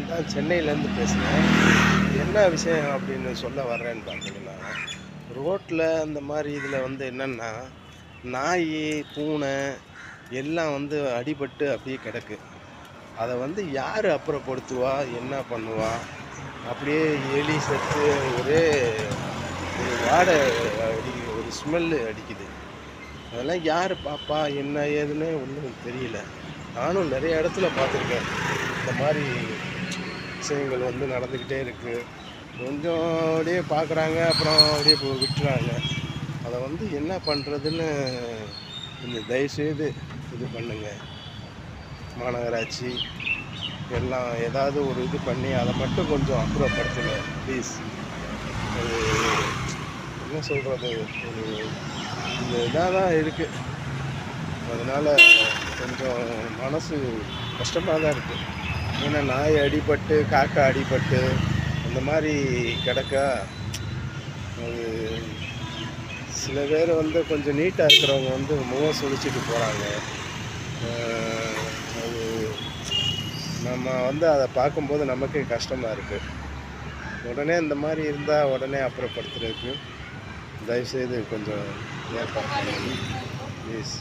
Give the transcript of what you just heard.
நான் தான் சென்னையிலேருந்து பேசுகிறேன். என்ன விஷயம் அப்படின்னு சொல்ல வர்றேன்னு பார்த்தீங்கன்னா, ரோட்டில் அந்த மாதிரி இதில் வந்து என்னென்னா, நாய், பூனை எல்லாம் வந்து அடிபட்டு அப்படியே கிடக்கு. அத வந்து யாரு அப்புறப்படுத்துவா? என்ன பண்ணுவா? அப்படியே எலி செத்து ஒரே ஒரு வாடை ஒரு ஸ்மெல்லு அடிக்குது. அதெல்லாம் யாரு பாப்பா? என்ன ஏதுன்னே ஒண்ணும் தெரியல. நானும் நெறைய இடத்துல பார்த்துருக்கேன். இந்த மாரி விஷயங்கள் வந்து நடந்துக்கிட்டே இருக்கு. கொஞ்சம் அப்படியே பார்க்குறாங்க, அப்புறம் அப்படியே விட்டுறாங்க. அத வந்து என்ன பண்றதுன்னு கொஞ்சம் தயவுசெய்து இது பண்ணுங்க. மாநகராட்சி எல்லாம் ஏதாவது ஒரு இது பண்ணி அத மட்டும் கொஞ்சம் அப்புறப்படுத்துங்க ப்ளீஸ். அது என்ன சொல்றது? ஒரு இந்த இதா தான் இருக்கு. அதனால கொஞ்சம் மனசு கஷ்டமா தான் இருக்கு. ஏன்னா நாய் அடிபட்டு, காக்கா அடிபட்டு அந்த மாரி கிடக்கா, அது சில பேர் வந்து கொஞ்சம் நீட்டா இருக்கிறவங்க வந்து முகம் சுளிச்சுட்டு போறாங்க. அ அது நம்ம வந்து அத பார்க்கும்போது நமக்கே கஷ்டமா இருக்கு. உடனே இந்த மாரி இருந்தா உடனே அப்புறப்படுத்துறதுக்கு தயவுசெய்து கொஞ்சம் ஏற்பாடு பண்ணுங்க ப்ளீஸ்.